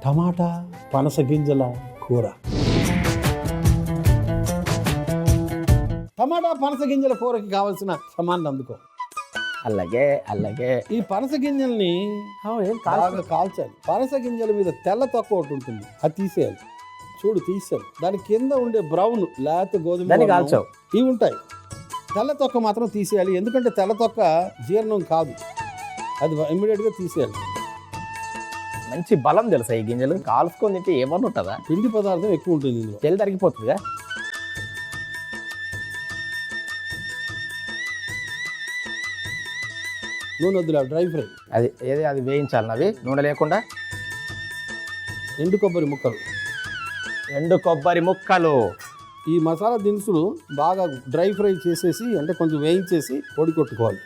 టమాటా పనస గింజల కూర. టమాటా పనస గింజల కూరకి కావాల్సిన సామాన్లు అందుకో. అలాగే ఈ పనస గింజల్ని బాగా కాల్చాలి. పనస గింజల మీద తెల్ల తొక్క ఒకటి ఉంటుంది, అది తీసేయాలి. చూడు తీసాను, దాని కింద ఉండే బ్రౌన్ లేత గోధుమ కాల్చావు ఇవి ఉంటాయి. తెల్ల తొక్క మాత్రం తీసేయాలి, ఎందుకంటే తెల్ల తొక్క జీర్ణం కాదు, అది ఇమ్మీడియట్గా తీసేయాలి. మంచి బలం తెలుసా ఈ గింజలు కాల్చుకొని తింటే ఏమన్నా ఉంటుందా? పిండి పదార్థం ఎక్కువ ఉంటుంది ఇందులో, తెలి తరిగిపోతుందిగా. నూనె వద్దులే, డ్రై ఫ్రై. అది వేయించాలి అవి నూనె లేకుండా. ఎండు కొబ్బరి ముక్కలు. ఈ మసాలా దినుసులు బాగా డ్రై ఫ్రై చేసేసి, అంటే కొంచెం వేయించేసి పొడి కొట్టుకోవాలి.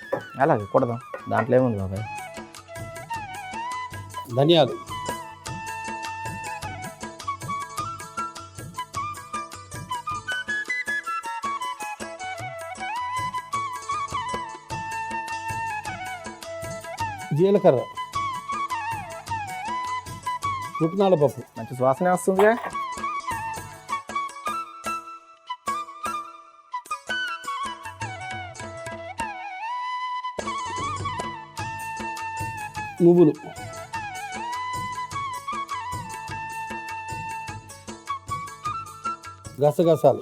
అలాగే కొడదాం, దాంట్లో ఏముంది బాబాయ్. ధనియాలు, జీలకర్ర, పుట్నాల పప్పు, మంచి సువాసన వస్తుందిగా. నువ్వులు, గసగసాలు,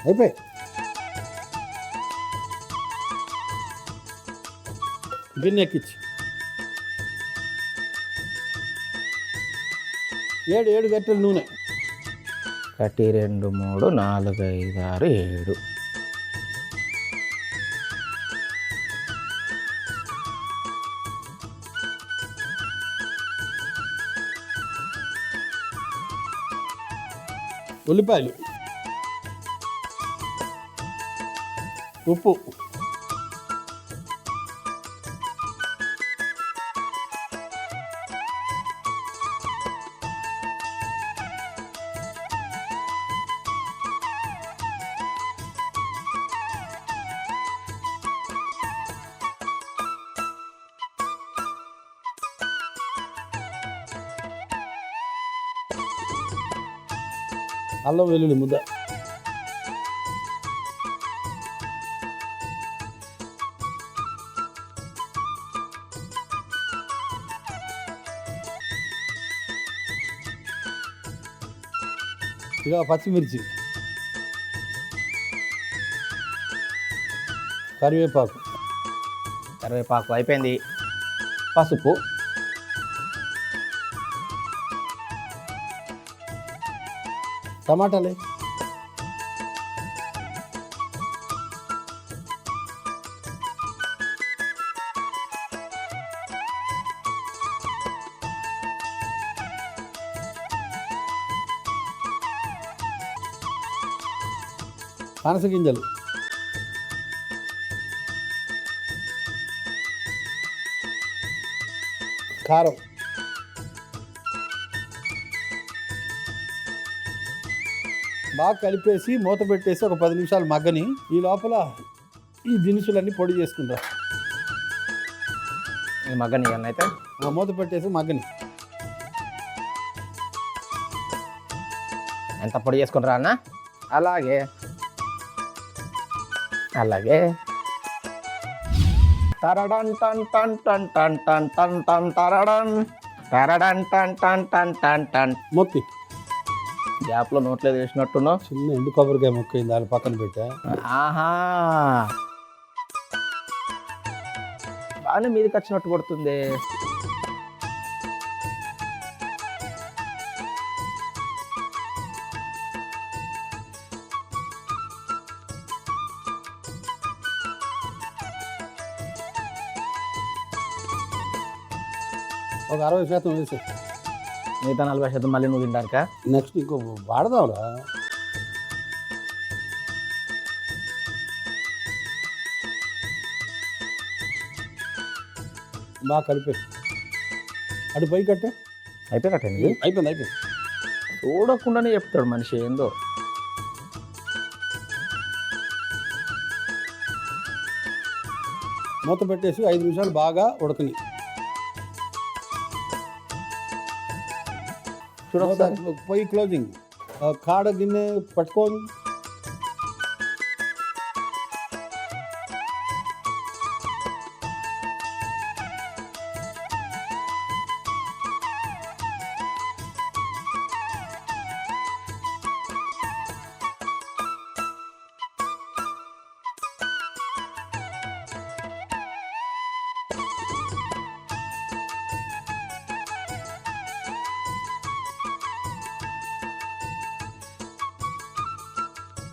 అయిపోయి. గిన్నె ఎక్కించి 7 గంటల నూనె. 1 2 3 4 5 6 7. ఉల్లిపాయలు, ఉప్పు, అల్లం వెల్లుల్లి ముద్ద, ఇక పచ్చిమిర్చి, కరివేపాకు అయిపోయింది. పసుపు, టమాటాలే, పనస గింజలు, కారం, బాగా కలిపేసి మూత పెట్టేసి ఒక 10 నిమిషాలు మగ్గని. ఈ లోపల ఈ దినుసులన్నీ పొడి చేసుకుంటా. మగ్గని అయితే మూత పెట్టేసి మగ్గని. ఎంత పొడి చేసుకుంటారా అన్న? అలాగే తరడన్ టన్ టన్ టన్ టన్ టన్ టన్ టన్ తరడన్ టన్ టన్ టన్ టన్ టన్. మొక్కి గ్యాప్లో నోట్లో వేసినట్టున్నావు. చిన్న ఎండు కొబ్బరికాయ మొక్కింది, దాని పక్కన పెట్టా. ఆహా, బాగానే మీదకి వచ్చినట్టు కొడుతుంది. ఒక 60% వేసి, మిగతా 40% మళ్ళీ నువ్వు తింటానుక. నెక్స్ట్ ఇంకో వాడదాంరా. బాగా కలిపే, అటు పై కట్టే. అయిపోయినట్టండి. అయిపోయింది. చూడకుండానే చెప్తాడు మనిషి ఏందో. మూత పెట్టేసి 5 నిమిషాలు బాగా ఉడకని. పొయ్యి క్లోజింగ్. కాడ గిన్నె పట్టుకొని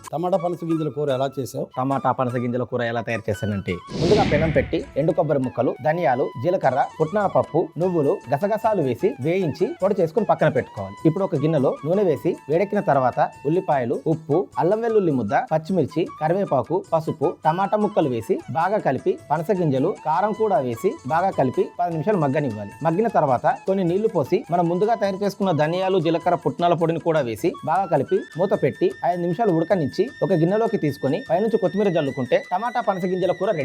టమాటా పనస గింజల కూర ఎలా చేసావు? టమాటా పనస గింజల కూర ఎలా తయారు చేశానంటే, ముందుగా పెనం పెట్టి ఎండు కొబ్బరి ముక్కలు, ధనియాలు, జీలకర్ర, పుట్నాల పప్పు, నువ్వులు, గసగసాలు వేసి వేయించి పొడి చేసుకుని పక్కన పెట్టుకోవాలి. ఇప్పుడు ఒక గిన్నెలో నూనె వేసి వేడెక్కిన తర్వాత ఉల్లిపాయలు, ఉప్పు, అల్లం వెల్లుల్లి ముద్ద, పచ్చిమిర్చి, కరివేపాకు, పసుపు, టమాటా ముక్కలు వేసి బాగా కలిపి పనస గింజలు, కారం కూడా వేసి బాగా కలిపి 10 నిమిషాలు మగ్గనివ్వాలి. మగ్గిన తర్వాత కొన్ని నీళ్లు పోసి మనం ముందుగా తయారు చేసుకున్న ధనియాలు, జీలకర్ర, పుట్నాల పొడిని కూడా వేసి బాగా కలిపి మూత పెట్టి 5 నిమిషాలు ఉడకనిచ్చి ఒక గిన్నెలోకి తీసుకొని పైనుంచి కొత్తిమీర జల్లుకుంటే టమాటా పనస గింజల కూర రెడీ.